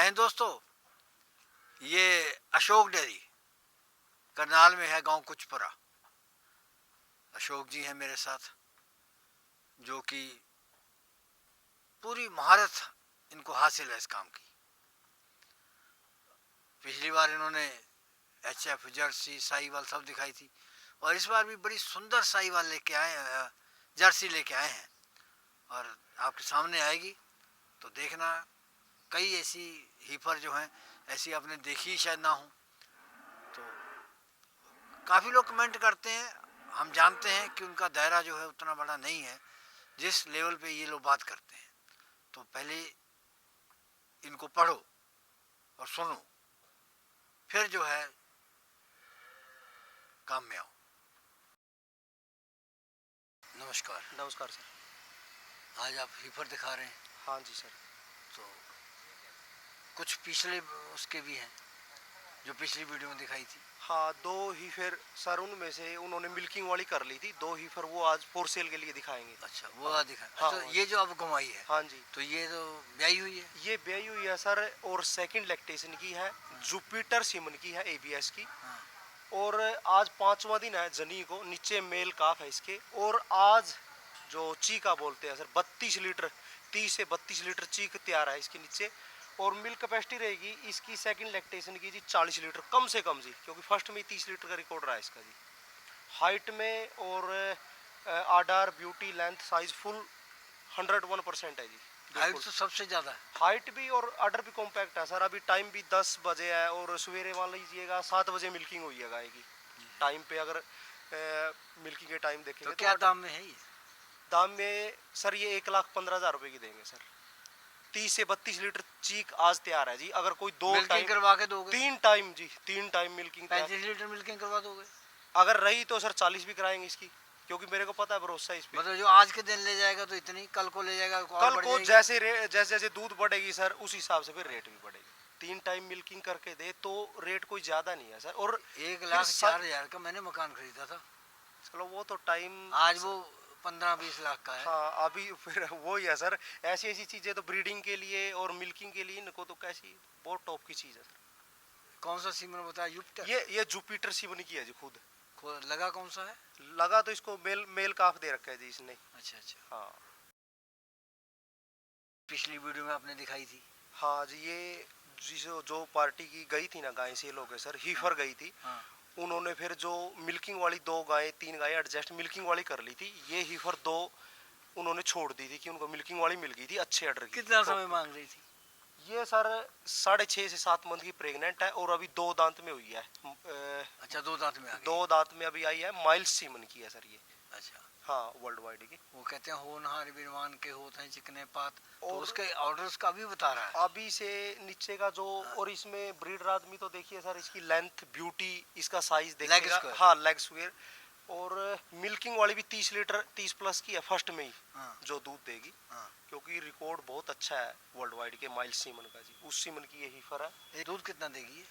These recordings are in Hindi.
जय हिंद दोस्तों। ये अशोक डेयरी करनाल में है, गांव कुचपुरा। अशोक जी हैं मेरे साथ, जो कि पूरी महारत इनको हासिल है इस काम की। पिछली बार इन्होंने HF, जर्सी, साहीवाल सब दिखाई थी, और इस बार भी बड़ी सुंदर साहीवाल लेके आए, जर्सी लेके आए हैं, और आपके सामने आएगी तो देखना। कई ऐसी हीफर जो हैं, ऐसी आपने देखी शायद ना हो। तो काफ़ी लोग कमेंट करते हैं, हम जानते हैं कि उनका दायरा जो है उतना बड़ा नहीं है जिस लेवल पे ये लोग बात करते हैं। तो पहले इनको पढ़ो और सुनो, फिर जो है काम में आओ। नमस्कार। नमस्कार सर। आज आप हीफर दिखा रहे हैं? हाँ जी सर। तो कुछ पिछले उसके भी हैं जो पिछली वीडियो में दिखाई थी। हाँ, दो ही फिर सर उनमें से उन्होंने मिल्किंग वाली कर ली थी, दो ही फिर वो आज फॉर सेल के लिए दिखाएंगे। अच्छा, वो आज दिखाएं। हाँ, अच्छा, ये जो अब घुमाई है, हाँ जी, तो ये तो ब्याई हुई है? ये ब्याई हुई है सर, और सेकंड लैक्टेशन की है। जुपिटर सीमन की है, ABS की। हाँ। और आज 5वां दिन है जनी को, नीचे मेल काफ है इसके। और आज जो चीका बोलते हैं सर, 32 लीटर, 30 से 32 लीटर चीक तैयार है इसके नीचे। और मिल्क कैपेसिटी रहेगी इसकी सेकंड लैक्टेशन की जी 40 लीटर कम से कम जी, क्योंकि फर्स्ट में 30 लीटर का रिकॉर्ड रहा है इसका जी। हाइट में और order, beauty, length, size full 101% है जी। हाइट तो सबसे ज़्यादा है। हाइट भी और आर्डर भी कॉम्पैक्ट है सर। अभी टाइम भी 10 बजे है, और सवेरे मान लीजिएगा 7 बजे मिल्किंग हुई है गाय की टाइम पे। अगर मिल्किंग के टाइम देखेंगे तो क्या दाम में है ये? दाम में सर ये 1,15,000 रुपए की देंगे सर। 30 से 32 लीटर चीक आज तैयार है जी। अगर कोई दो टाइम करवा के दोगे? 3 टाइम जी, 3 टाइम मिल्किंग। 35 लीटर मिल्किंग करवा दोगे? अगर रही तो सर 40 भी कराएंगे इसकी, क्योंकि मेरे को पता है, भरोसा है इस पे। मतलब जो आज के दिन ले जाएगा तो इतनी, कल को ले जाएगा कल को जैसे जैसे दूध बढ़ेगी सर, उस हिसाब से फिर रेट भी बढ़ेगी। 3 टाइम मिल्किंग करके दे तो रेट कोई ज्यादा नहीं है सर। और 1,04,000 का मैंने मकान खरीदा था। चलो वो तो टाइम, आज वो 15-20 लाख का है। हाँ, अभी फिर वो ही है सर। ऐसी ऐसी चीजें तो ब्रीडिंग के लिए और मिल्किंग के लिए इनको तो कैसी बहुत टॉप की चीज है सर। कौन सा सीमन बताया? जुपिटर? ये जुपिटर सीमन की है जी खुद। लगा कौन सा है? लगा तो इसको मेल काफ दे रखा है जी इसने। अच्छा अच्छा। हाँ, पिछली वीडियो में आपने दिखाई थी। हाँ जी, ये जो पार्टी की गई थी ना गाय सेल हो गए सर, हीफर गई थी। हाँ। उन्होंने फिर जो मिल्किंग वाली 2 गायें 3 गायें एडजस्ट मिल्किंग वाली कर ली थी। ये हीफर 2 उन्होंने छोड़ दी थी कि उनको मिल्किंग वाली मिल गई थी अच्छे ऑर्डर की। कितना समय मांग रही थी? ये सर 6.5 से 7 मंथ की प्रेग्नेंट है, और अभी 2 दांत में हुई है। अच्छा, 2 दांत में आ गई। 2 दांत में अभी आई है। माइल्ड सीमन की है सर ये। अच्छा। हाँ, वर्ल्ड वाइड की। वो कहते हैं होनहार विद्वान के होते हैं चिकने पात, तो उसके ऑर्डर्स का भी बता रहा है अभी से नीचे का जो। और इसमें ब्रीडर आदमी तो देखिए सर, इसकी लेंथ, ब्यूटी, इसका साइज देखिएगा। हाँ, लेग स्क्वायर। और मिल्किंग वाली भी 30 लीटर 30 प्लस की है फर्स्ट में ही। हाँ। जो दूध देगी। हाँ। क्योंकि रिकॉर्ड बहुत अच्छा है वर्ल्ड वाइड के माइल्ड सीमन का जी। उस सीमन की यही फर है। ये दूध कितना देगी?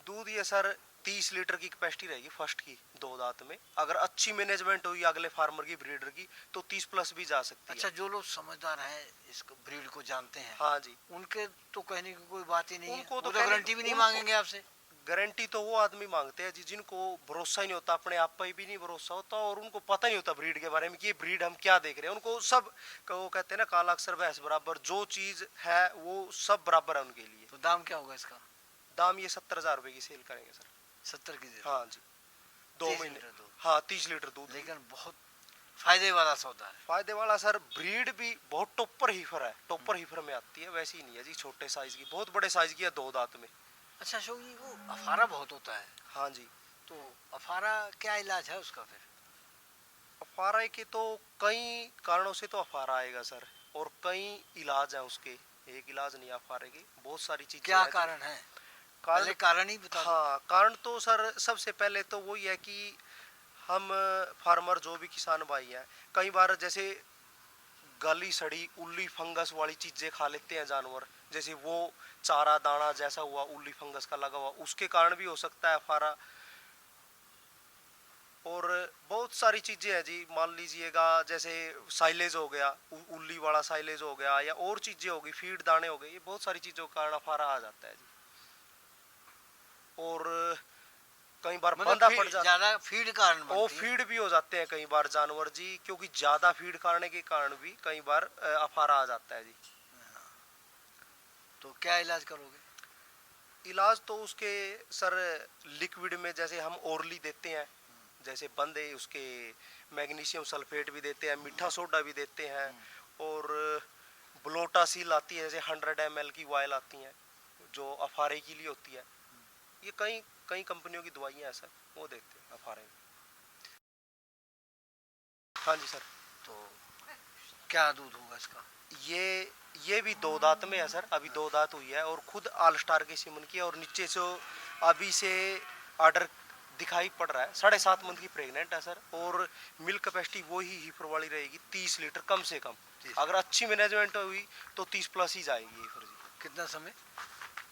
दूध ये सर 30 लीटर की कैपेसिटी रहेगी फर्स्ट की 2 दांत में। अगर अच्छी मैनेजमेंट हुई अगले फार्मर की, ब्रीडर की, तो 30 प्लस भी जा सकती है। अच्छा, जो लोग समझदार हैं, इसको ब्रीड को जानते हैं, हाँ जी, उनके तो कहने की कोई बात ही नहीं है। उनको तो गारंटी भी नहीं मांगेंगे आपसे। गारंटी तो वो आदमी मांगते हैं जी जिनको भरोसा ही नहीं होता, अपने आप पर भी नहीं भरोसा होता, और उनको पता नहीं होता ब्रीड के बारे में कि ये ब्रीड हम क्या देख रहे हैं। उनको सब, वो कहते हैं ना, काला अक्षर भैंस बराबर, जो चीज है वो सब बराबर है उनके लिए। तो दाम क्या होगा इसका? दाम ये 70,000 रुपए की सेल करेंगे सर। 70 की? हाँ जी, 2 महीने। हाँ, 30 लीटर दूध। लेकिन बहुत फायदे वाला सौदा है। फायदे वाला सर। ब्रीड भी बहुत टॉपर हीफर है, टॉपर हीफर में आती है, वैसी ही नहीं है जी छोटे साइज की, बहुत बड़े साइज की है 2 दांत में। अच्छा अशोक जी, वो अफारा बहुत होता है। हाँ जी। तो अफारा क्या इलाज है उसका फिर? अफारा के तो कई कारणों से तो अफारा आएगा सर, और कई इलाज है उसके। एक इलाज नहीं अफारे की, बहुत सारी चीजें। क्या कारण है? कारण ही बता। हाँ, कारण तो सर सबसे पहले तो वही है कि हम फार्मर, जो भी किसान भाई हैं, कई बार जैसे गली सड़ी उल्ली फंगस वाली चीजें खा लेते हैं जानवर, जैसे वो चारा दाना जैसा हुआ उल्ली फंगस का लगा हुआ, उसके कारण भी हो सकता है अफारा। और बहुत सारी चीजें हैं जी। मान लीजिएगा जैसे साइलेज हो गया, उल्ली वाला साइलेज हो गया, या और चीजें होगी, फीड दाने हो गए, ये बहुत सारी चीजों के कारण अफारा आ जाता है जी। और कई बार मतलब बंधा पड़ जाता, ज्यादा फीड कारण वो बनती है। फीड भी हो जाते हैं कई बार जानवर जी, क्योंकि ज्यादा फीड खाने के कारण भी कई बार अफारा आ जाता है जी। तो क्या इलाज करोगे? इलाज तो उसके सर लिक्विड में जैसे हम ओरली देते हैं, जैसे बंदे उसके मैग्नीशियम सल्फेट भी देते हैं, मीठा सोडा भी देते हैं, और ब्लोटासील आती है, जैसे 100 ml की वायल आती हैं जो अफारे के लिए होती है। ये कई कई कंपनियों की दवाइयाँ हैं सर, वो देते हैं अफारे में। हाँ जी सर। तो क्या दूध होगा इसका? ये भी 2 दांत में है सर, अभी 2 दांत हुई है, और खुद ऑल स्टार के सीमन की है, और नीचे से अभी से ऑर्डर दिखाई पड़ रहा है। 7.5 मंथ की प्रेग्नेंट है सर, और मिल्क कैपेसिटी वही हीफर वाली रहेगी, 30 लीटर कम से कम। अगर अच्छी मैनेजमेंट हुई तो 30 प्लस ही जाएगी हीफर जी। कितना समय?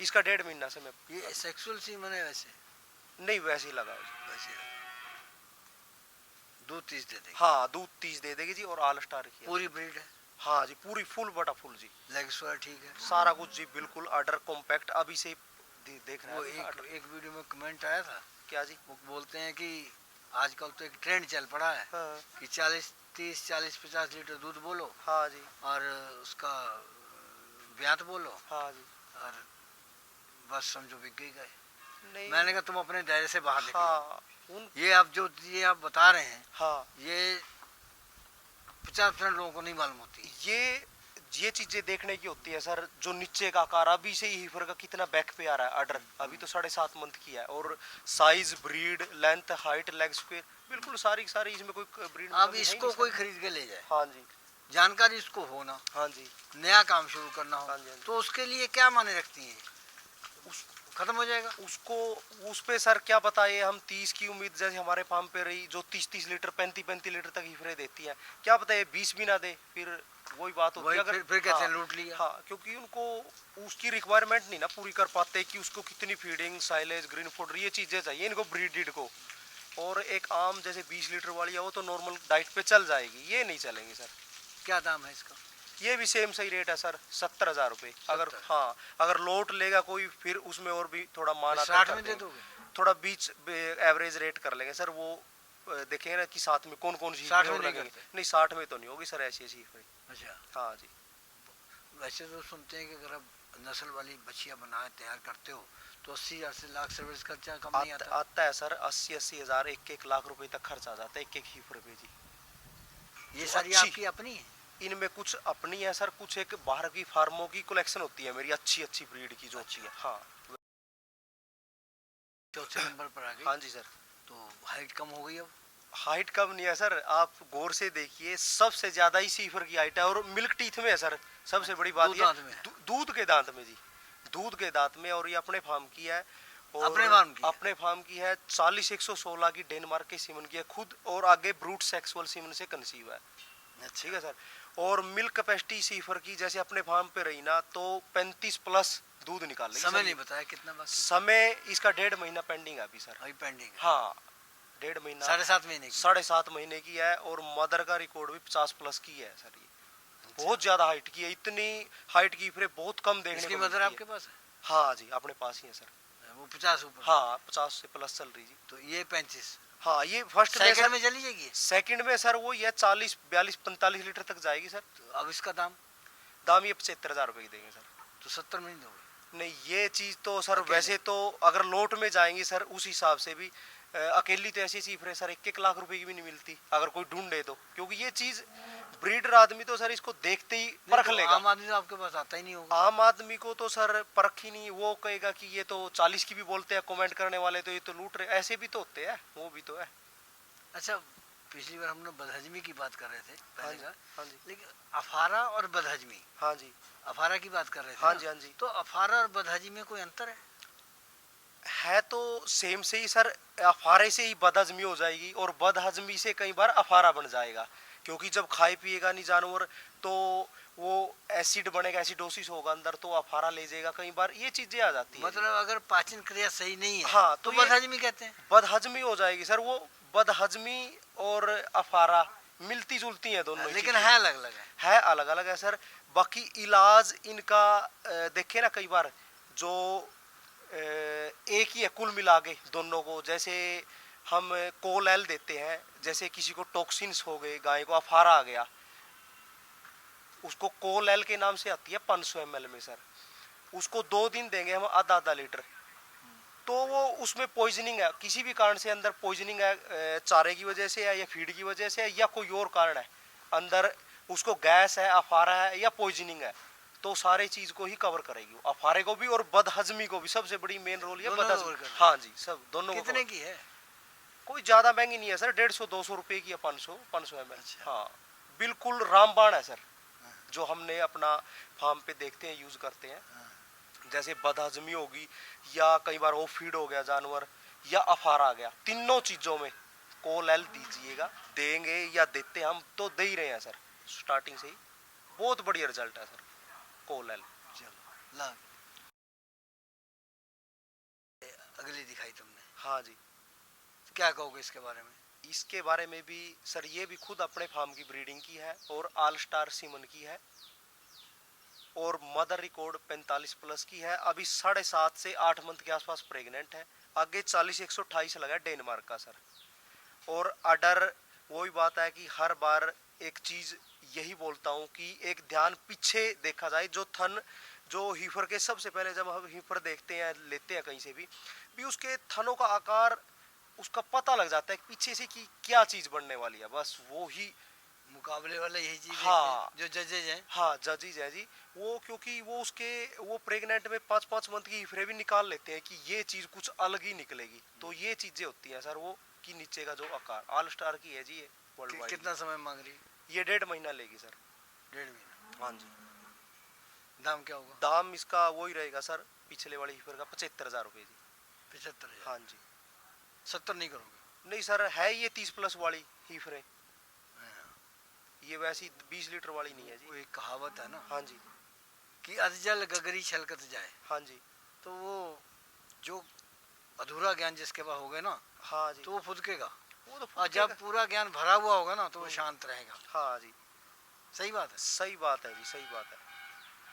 इसका 1.5 महीना समय। ये सेक्सुअल सीमन है वैसे? नहीं, वैसे ही लगा है जी। वैसे दूध 30 दे देगी? हाँ, दूध 30 दे देगी जी, और ऑल स्टार की है। पूरी ब्रीड है? हाँ जी, पूरी फुल बटा फुल जी। लेग्स वगैरह ठीक है? सारा कुछ जी बिल्कुल ऑर्डर कॉम्पैक्ट, अभी से देख रहे वो हैं। एक वीडियो में कमेंट आया था, क्या जी? वो बोलते हैं कि आजकल तो एक ट्रेंड चल पड़ा है हाँ। कि 40 30 40 50 लीटर दूध बोलो हाँ जी। और उसका ब्यात बोलो हाँ जी। और बस समझो बिक गई गए। नहीं। मैंने कहा तुम अपने दायरे से बाहर निकलो। हाँ। ये आप बता रहे हैं, हाँ, ये 50% लोगों को नहीं मालूम होती। ये चीजें देखने की होती है सर, जो नीचे का आकार अभी से ही हीफर का कितना बैक पे आ रहा है ऑर्डर, अभी तो 7.5 मंथ की है, और size, breed, length, height, leg space बिल्कुल सारी इसमें कोई ब्रीड अब इसको कोई खरीद के ले जाए, हाँ जी। जानकारी इसको होना, हाँ जी। नया काम शुरू करना हो, हाँ जी, हाँ जी। तो उसके लिए क्या माने रखती है? खत्म हो जाएगा उसको। उस पे सर क्या बताए, हम 30 की उम्मीद जैसे हमारे फार्म पे रही, जो 30 लीटर 35 लीटर तक हीफरे देती है, क्या पता है 20 भी ना दे, फिर वही बात होती है। अगर फिर कहते हैं लूट लिया। हाँ, क्योंकि उनको उसकी रिक्वायरमेंट नहीं ना पूरी कर पाते कि उसको कितनी फीडिंग, साइलेज, ग्रीन फूड, ये चीजें चाहिए इनको ब्रीडेड को। और एक आम जैसे 20 लीटर वाली है, वो तो नॉर्मल डाइट पे चल जाएगी, ये नहीं चलेंगी सर। क्या दाम है इसका? ये भी सेम सही रेट है सर, 70,000 रुपये। अगर हाँ, अगर लोट लेगा कोई, फिर उसमें और भी थोड़ा मान आता है, 60 में दे दोगे? थोड़ा बीच एवरेज रेट कर लेंगे सर, वो देखेंगे ना कि साथ में कौन कौन सी 60 में नहीं करते? नहीं, 60 में तो नहीं होगी सर, ऐसी ऐसी। अच्छा। हाँ जी। वैसे तो सुनते हैं कि अगर आप नस्ल वाली बच्चियां बनाए तैयार करते हो तो 80,000 से लाख सर्विस खर्चा कम नहीं आता? आता है सर, 80 हज़ार, 1 लाख रुपए तक खर्चा आ जाता है एक हीफर पे जी। ये सारी आपकी अपनी है? इनमें कुछ अपनी है सर, कुछ एक बाहर की फार्मों की कलेक्शन होती है मेरी, अच्छी ब्रीड की जो अच्छी है। हाँ। चौथे नंबर पर आ गई। हाँ जी सर। तो हाइट कम हो गई अब? हाइट कम नहीं है सर, आप गौर से देखिए, सबसे ज्यादा ही सीफर की हाइट है, और मिल्क टीथ में है सर, सबसे बड़ी बात ये दूध के दांत में जी, दूध के दांत में। और ये अपने फार्म की है, और अपने फार्म की है, 40 116 की डेनमार्क के सीमन की है खुद, और आगे ब्रूट सेक्सुअल सीमन से कंसीव है। ठीक है सर। और मिल्क कैपेसिटी सीफर की जैसे अपने फार्म पे रही ना, तो 35 प्लस दूध निकाल लेगी। समय नहीं बताया कितना बाकी? समय इसका 1.5 महीना पेंडिंग है अभी सर। अभी पेंडिंग है? हाँ, 1.5 महीना, 7.5 महीने की? 7.5 महीने की है, और मदर का रिकॉर्ड भी 50 प्लस की है सर। ये बहुत ज्यादा हाइट की है, इतनी हाइट की फिर बहुत कम देखने को मिलती है। मदर आपके पास है? हाँ जी, अपने पास ही है सर। वो 50 ऊपर? हाँ, 50 से प्लस चल रही जी। तो ये 35? हाँ, ये फर्स्ट सेकंड में चली जाएगी? सेकंड में सर वो ये 40 42 45 लीटर तक जाएगी सर। तो अब इसका दाम ये 75,000 रुपए की देंगे सर। तो 70 में नहीं दोगे? नहीं, ये चीज तो सर वैसे तो अगर लोट में जाएंगी सर, उस हिसाब से भी अकेली तो ऐसी सीफर है सर, 1 लाख रुपए की भी नहीं मिलती अगर कोई ढूंढे तो, क्योंकि ये चीज ब्रीडर आदमी तो सर इसको देखते ही परख लेगा। आम आदमी तो आपके पास आता ही नहीं होगा। आम आदमी को तो सर परख ही नहीं, वो कहेगा कि ये तो 40 की भी बोलते हैं कमेंट करने वाले, तो ये तो लूट रहे, ऐसे भी तो होते हैं, वो भी तो है। अच्छा, पिछली बार हमने बदहजमी की बात कर रहे थे पहले का। हाँ जी। लेकिन अफारा और बदहजमी, हाँ जी, अफारा की बात कर रहे थे। हाँ जी, हाँ जी। तो अफारा और बदहजमी में कोई अंतर है तो सेम से ही सर, अफारे से ही बदहजमी हो जाएगी, और बदहजमी से कई बार अफारा बन जाएगा, क्योंकि जब खाए पिएगा नहीं जानवर तो वो एसिड बनेगा, एसिडोसिस होगा अंदर, तो अफारा ले जाएगा, कई बार ये चीजें आ जाती है। मतलब अगर पाचन क्रिया सही नहीं है, हाँ, तो बदहजमी कहते हैं। बदहजमी हो जाएगी सर, वो बदहजमी और अफारा मिलती जुलती हैं दोनों ही लेकिन चीजें। है अलग अलग है। है अलग अलग है सर। बाकी इलाज इनका देखे ना कई बार जो एक ही है कुल मिला के दोनों को। जैसे हम कोलएल देते हैं, जैसे किसी को टॉक्सिन्स हो गए, गाय को अफारा आ गया, उसको कोलएल के नाम से आती है 500 ml में सर। उसको 2 दिन देंगे हम आधा आधा लीटर, तो वो उसमें पॉइजनिंग है, किसी भी कारण से अंदर पॉइजनिंग है, चारे की वजह से है या फीड की वजह से है या कोई और कारण है, अंदर उसको गैस है, अफारा है या पॉइजनिंग है, तो सारे चीज को ही कवर करेगी वो। अफारे को भी और बदहजमी को भी। सबसे बड़ी मेन रोल है बदहजमी। हाँ जी, सब दोनों को। कितने की है? कोई ज्यादा महंगी नहीं है सर, 150-200 रुपए की है, 500 ml। अच्छा। हाँ बिल्कुल रामबाण है सर, जो हमने अपना फार्म पे देखते हैं, यूज करते हैं। जैसे बदहजमी होगी या कई बार वो फीड हो गया जानवर या अफारा आ गया, तीनों चीजों में कोलएल दीजिएगा, देंगे या देते हम तो दे ही रहे हैं सर स्टार्टिंग से ही। बहुत बढ़िया रिजल्ट है सर कोलएल। चलो ला, अगली दिखाई तुमने, हाँ जी। क्या कहोगे इसके बारे में? इसके बारे में भी सर, ये भी खुद अपने फार्म की ब्रीडिंग की है और ऑल स्टार सीमन की है और मदर रिकॉर्ड 45 प्लस की है। अभी 7.5 से 8 मंथ के आसपास प्रेग्नेंट है। आगे 40-128 लगा डेनमार्क का सर। और अडर वही बात है कि हर बार एक चीज यही बोलता हूँ कि एक ध्यान पीछे देखा जाए, जो थन, जो हीफर के सबसे पहले जब हम हीफर देखते हैं, लेते हैं कहीं से भी उसके थनों का आकार उसका पता लग जाता है पीछे से कि क्या चीज बनने वाली है। बस वो ही मुकाबले वाले यही चीज हाँ, जो जजेज हैं। हाँ जजीज है जी वो, क्योंकि वो उसके वो प्रेग्नेंट में 5-5 मंथ की हीफरें भी निकाल लेते हैं कि ये चीज कुछ अलग ही निकलेगी। तो ये चीजें होती हैं सर वो, कि नीचे का जो आकार ऑल स्टार की है जी ये वर्ल्ड वाइड। कितना समय मांग रही? ये 1.5 महीना लेगी सर। 1.5 महीना। हाँ जी। दाम क्या होगा? दाम इसका वही रहेगा सर, पिछले वाली हीफर का 75,000 रुपये जी। 75,000? हाँ जी। 70 नहीं करोगे? नहीं सर, है ये 30 प्लस वाली हीफरें, ये वैसी 20 लीटर वाली नहीं है जी। वो एक कहावत है ना, हाँ जी, कि अधजल गगरी छलकत जाए। हाँ जी, तो वो जो अधूरा ज्ञान जिसके पास होगा ना, हाँ जी, तो वो फुदकेगा। वो तो और जब पूरा ज्ञान भरा हुआ होगा ना, तो वो शांत रहेगा। हाँ जी, सही बात है। सही बात है जी, सही बात है।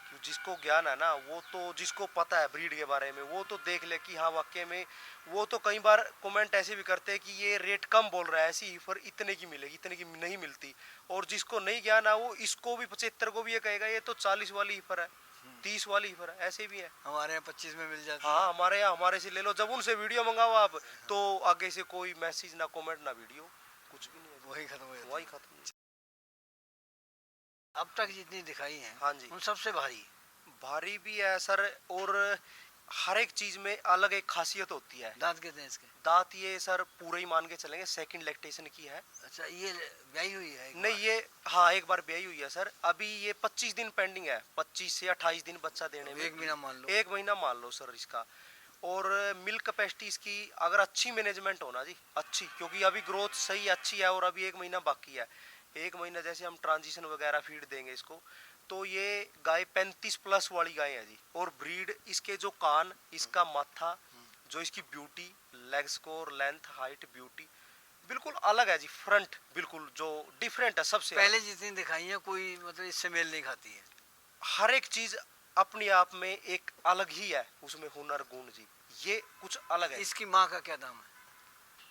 कि जिसको ज्ञान है ना, वो तो जिसको पता है ब्रीड के बारे में, वो तो देख ले कि हाँ वाकई में। वो तो कई बार कमेंट ऐसे भी करते हैं कि ये रेट कम बोल रहा है, ऐसी हीफर इतने की मिलेगी, इतने की नहीं मिलती। और जिसको नहीं ज्ञान है वो इसको भी 75 को भी ये कहेगा ये तो 40 वाली हीफर है, 30 वाली हीफर है, ऐसे भी है। हमारे यहाँ 25 में मिल जाती है। हाँ हमारे यहाँ, हमारे से ले लो, जब उनसे वीडियो मंगाओ आप, तो आगे से कोई मैसेज ना कमेंट ना वीडियो, कुछ भी नहीं है, वही खत्म हो जाता है। वही खत्म। अब तक जितनी दिखाई हैं, हाँ जी, उन सबसे भारी। भारी भी है सर, और हर एक चीज में अलग एक खासियत होती है। दांत कितने हैं इसके? दांत ये सर पूरे ही मान के चलेंगे, सेकंड लैक्टेशन की है। अच्छा, ये ब्याही हुई है? नहीं ये, हाँ एक बार ब्याही हुई है सर। अभी ये 25 दिन पेंडिंग है, 25 से 28 दिन बच्चा देने में। 1 महीना मान लो। 1 महीना मान लो सर इसका। और मिल्क कैपेसिटी इसकी अगर अच्छी मैनेजमेंट होना जी, अच्छी, क्योंकि अभी ग्रोथ सही अच्छी है और अभी 1 महीना बाकी है। 1 महीना जैसे हम ट्रांजिशन वगैरह फीड देंगे इसको, तो ये गाय 35 प्लस वाली गाय है जी। और ब्रीड इसके जो कान, इसका माथा, जो इसकी beauty, leg score, length, height, beauty बिल्कुल अलग है जी। फ्रंट बिल्कुल जो डिफरेंट है सबसे पहले जितनी दिखाई है कोई मतलब इससे मेल नहीं खाती है। हर एक चीज अपने आप में एक अलग ही है, उसमें हुनर गुण जी, ये कुछ अलग है। इसकी माँ का क्या दाम है?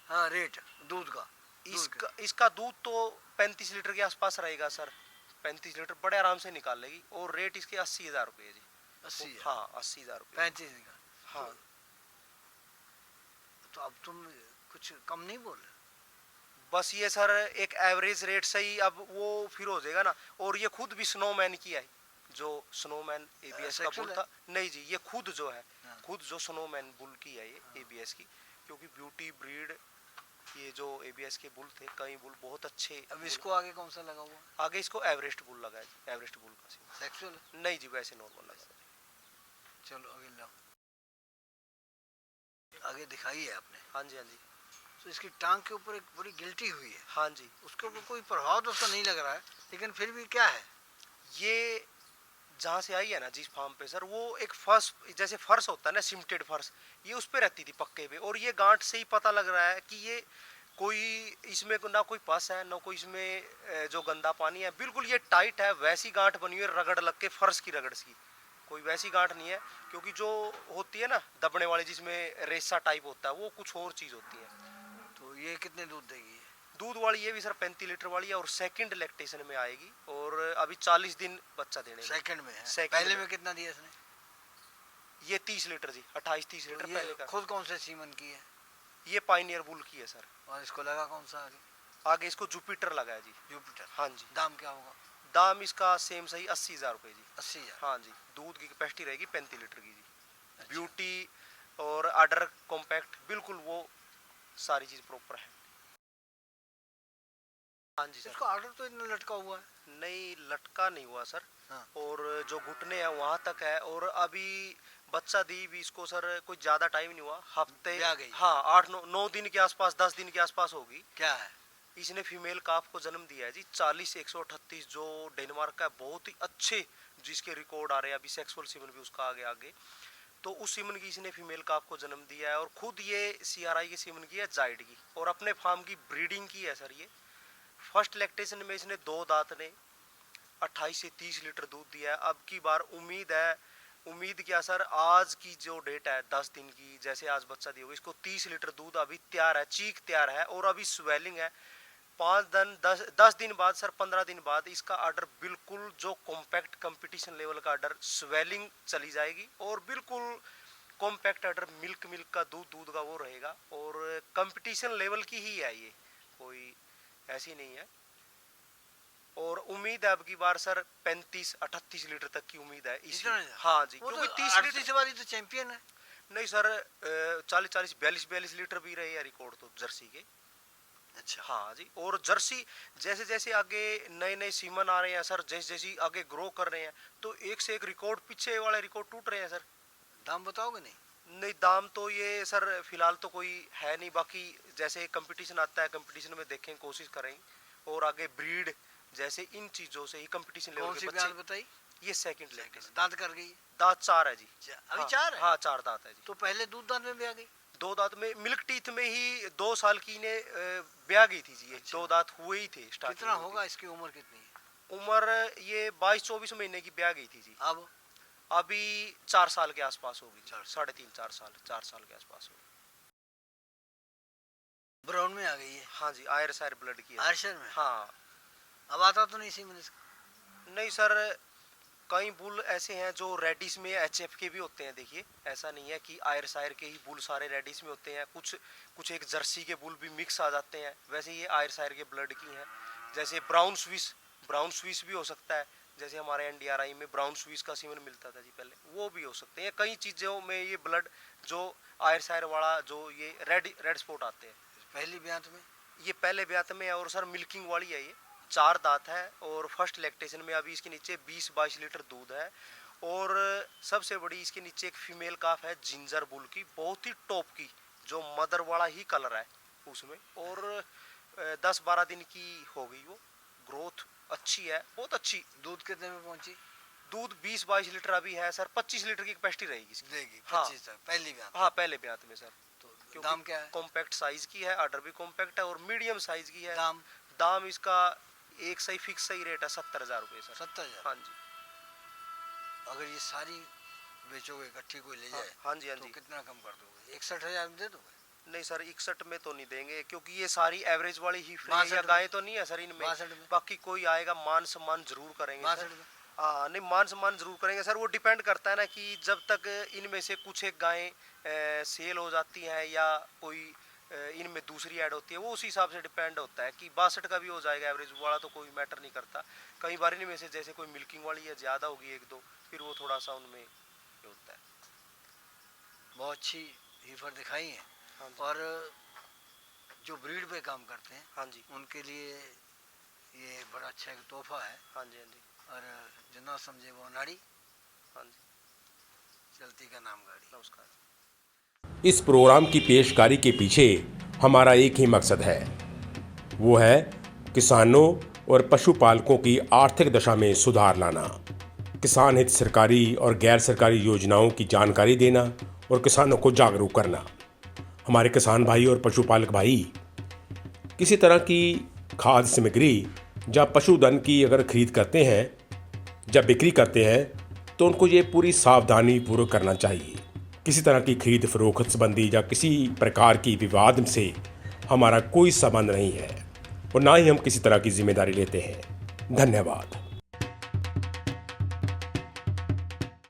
हाँ, रेट दूध का? इसका दूध तो 35 लीटर के आसपास रहेगा सर। 35 लीटर बड़े आराम से निकाल लेगी। और रेट इसके 80,000 रुपये जी। 80? हाँ 80,000 रुपये। 35 का? हाँ तो अब तुम कुछ कम नहीं बोल रहे? बस ये सर एक एवरेज रेट सही, अब वो फिर हो जाएगा ना। और ये खुद भी स्नोमैन की है, जो स्नोमैन एबीएस का बुल था। नहीं जी, ये खुद जो है, खुद जो स्नोमैन बुल की है ये एबीएस की, क्योंकि ब्यूटी ब्रीड ये जो एबीएस के बुल थे, कई बुल बहुत अच्छे। अब इसको आगे कौन सा लगा हुआ? आगे इसको एवरेस्ट बुल लगा है, एवरेस्ट बुल का सीन। सेक्सुअल? नहीं जी, वैसे नॉर्मल लगा। चलो आगे लाओ, आगे दिखाई है आपने। हाँ जी, हाँ जी, तो इसकी टांग के ऊपर एक बड़ी गिल्टी हुई है। हाँ जी। उसके ऊपर कोई प्रभाव तो उसका नहीं लग रहा है, लेकिन फिर भी क्या है? ये जहाँ से आई है ना जिस फार्म पे सर, वो एक फर्श, जैसे फर्श होता है ना, सिमटेड फर्श, ये उस पे रहती थी पक्के पे। और ये गांठ से ही पता लग रहा है कि ये कोई इसमें ना कोई पस है ना कोई इसमें जो गंदा पानी है, बिल्कुल ये टाइट है, वैसी गांठ बनी हुई है रगड़ लग के, फर्श की रगड़ सी, कोई वैसी गांठ नहीं है। क्योंकि जो होती है ना दबने वाली जिसमें रेसा टाइप होता है, वो कुछ और चीज़ होती है। तो ये कितने दूध देगी? दूध वाली ये भी सर 35 लीटर वाली है और सेकंड लैक्टेशन में आएगी और अभी 40 दिन बच्चा देने में। सेकंड में है? सेकंड पहले में। में कितना दिया इसने? ये 30 लीटर जी, 28-30 लीटर तो पहले ये का। खुद कौन से सीमन की है? ये पाइनियर बुल की है सर। और इसको लगा कौन सा आगे? आगे इसको जुपिटर लगा है जी। जुपिटर। हाँ जी। दाम क्या होगा? दाम इसका सेम सही 80,000 रुपये जी। 80,000? हाँ जी। दूध की कैपेसिटी रहेगी 35 लीटर की जी। अच्छा। ब्यूटी और आर्डर कॉम्पैक्ट बिल्कुल वो सारी चीज़ प्रॉपर है। हाँ जी सर। इसको आर्डर तो इतना लटका हुआ है? नहीं, लटका नहीं हुआ सर। हाँ। और जो घुटने हैं वहाँ तक है और अभी बच्चा दी भी इसको सर कोई ज़्यादा टाइम नहीं हुआ, हफ्ते। ब्याह गई? हाँ, 8-9 दिन के आसपास, 10 दिन के आसपास होगी। क्या है? इसने फीमेल काफ को जन्म दिया है जी। 40-138 जो डेनमार्क का है, बहुत ही अच्छे जिसके रिकॉर्ड आ रहे हैं, अभी सेक्सुअल सीमन भी उसका आगे आगे। तो उस सीमन की इसने फीमेल काफ को जन्म दिया है और खुद ये CRI के सीमन की है, जाइड की, और अपने फार्म की ब्रीडिंग की है सर। ये फर्स्ट लैक्टेशन में इसने 2 दांत ने 28 से 30 लीटर दूध दिया है। अब की बार उम्मीद क्या सर, आज की जो डेट है 10 दिन की, जैसे आज बच्चा दिया होगा, इसको 30 लीटर दूध अभी तैयार है, चीक तैयार है और अभी स्वेलिंग है। 10 दिन बाद सर, 15 दिन बाद इसका आर्डर बिल्कुल जो कॉम्पैक्ट कंपटीशन लेवल का आर्डर, स्वेलिंग चली जाएगी और बिल्कुल कॉम्पैक्ट आर्डर, मिल्क का दूध का वो रहेगा और कंपटीशन लेवल की ही है ये, कोई ऐसी नहीं है। और उम्मीद है अब की बार सर 35-38 लीटर तक की उम्मीद है इसी। हाँ जी, क्योंकि 30 लीटर वाली तो चैंपियन है। नहीं सर, 40-40, 42-42 लीटर भी रहे हैं रिकॉर्ड तो जर्सी के। अच्छा। हाँ जी। और जर्सी जैसे जैसे आगे नए सीमन आ रहे हैं सर, जैसे जैसे आगे ग्रो कर रहे हैं, तो एक से एक रिकॉर्ड, पीछे वाले रिकॉर्ड टूट रहे हैं सर। दाम बताओगे? नहीं, दाम तो ये सर फिलहाल तो कोई है नहीं, बाकी जैसे कंपटीशन आता है, कंपटीशन में देखें, कोशिश करें। और आगे ब्रीड जैसे इन चीजों से ही कंपटीशन लेवल के बच्चे। बताई? ये सेकंड लैक्टेशन। दांत कर गई? दांत 4 है जी। अभी हाँ, 4 है? हाँ 4 दांत है जी। तो पहले दूध दांत में भी आ गई? 2 दांत में, मिल्क टीथ में ही 2 साल की ने ब्याह गई थी जी। ये 2 दांत हुए ही थे स्टार्टिंग। कितना होगा इसकी उम्र? कितनी है उम्र? ये 22-24 महीने की ब्याह गई थी जी। अब? अभी 4 साल के आसपास होगी, 3.5-4 साल, 4 साल के आसपास होगी। ब्राउन में आ गई है? हाँ जी, आयरशायर ब्लड की है। आयरशायर में? हाँ। अब आता तो नहीं सीमन इसका? नहीं सर, कई बुल ऐसे हैं जो रेडिस में HF के भी होते हैं। देखिए, ऐसा नहीं है कि आयरशायर के ही बुल सारे रेडिस में होते हैं, कुछ एक जर्सी के बुल भी मिक्स आ जाते हैं। वैसे ये आयरशायर के ब्लड की हैं। जैसे ब्राउन स्विस भी हो सकता है, जैसे हमारे NDRI में ब्राउन स्विस का सीमन मिलता था जी पहले, वो भी हो सकते हैं। कई चीज़ों में ये ब्लड जो आयरशायर वाला, जो ये रेड स्पॉट आते हैं। पहली ब्यात में? ये पहले ब्यात में है और सर मिल्किंग वाली है ये। 4 दांत है और फर्स्ट लैक्टेशन में अभी इसके नीचे 20-22 लीटर दूध है। और सबसे बड़ी इसके नीचे एक फीमेल काफ है जिंजर बुल की, बहुत ही टॉप की, जो मदर वाला ही कलर है उसमें। और 10-12 दिन की हो गई वो, ग्रोथ अच्छी है, बहुत अच्छी। दूध कितने में पहुंची? दूध 20-22 लीटर अभी है सर। 25 लीटर की कैपेसिटी रहेगी इसकी। देगी? हाँ। 25 तक पहली ब्यात? हाँ, पहले ब्यात में सर। तो दाम क्या है? कॉम्पैक्ट साइज की है, आर्डर भी कॉम्पैक्ट है और मीडियम साइज की है। दाम इसका एक सही फिक्स सही रेट है 70,000 रुपये सर। 70,000? हाँ जी। अगर ये सारी बेचोगे, इकट्ठी कोई ले जाए? हाँ जी, हाँ तो जी। कितना कम कर दोगे? 61,000 में दे दोगे? नहीं सर, 61 में तो नहीं देंगे, क्योंकि ये सारी एवरेज वाली ही फ्री या गाय तो नहीं है सर इनमें। 62 में? बाकी कोई आएगा, मान सम्मान जरूर करेंगे सर। 62 में? हाँ, नहीं, मान सम्मान जरूर करेंगे सर। वो डिपेंड करता है ना कि जब तक इनमें से कुछ एक गायें सेल हो जाती हैं या कोई इनमें दूसरी ऐड होती है, वो उसी हिसाब से डिपेंड होता है कि 62 का भी हो जाएगा एवरेज वाला, तो कोई मैटर नहीं करता। कई बार इनमें से जैसे कोई मिल्किंग वाली है, ज़्यादा होगी 1-2, फिर वो थोड़ा सा उनमें होता है। बहुत अच्छी हीफर दिखाई है। हाँ जी। और जो ब्रीड पे काम करते हैं, हाँ जी, उनके लिए ये बड़ा अच्छा एक तोहफा है। हाँ जी, हाँ जी। और जो ना समझे वो नाड़ी, हाँ जी। चलती का नाम गाड़ी। नमस्कार। इस प्रोग्राम की पेशकारी के पीछे हमारा एक ही मकसद है, वो है किसानों और पशुपालकों की आर्थिक दशा में सुधार लाना, किसान हित सरकारी और गैर सरकारी योजनाओं की जानकारी देना और किसानों को जागरूक करना। हमारे किसान भाई और पशुपालक भाई किसी तरह की खाद्य सामग्री या पशुधन की अगर खरीद करते हैं, जब बिक्री करते हैं, तो उनको ये पूरी सावधानी पूर्वक करना चाहिए। किसी तरह की खरीद फरोख्त संबंधी या किसी प्रकार की विवाद से हमारा कोई संबंध नहीं है और ना ही हम किसी तरह की जिम्मेदारी लेते हैं। धन्यवाद।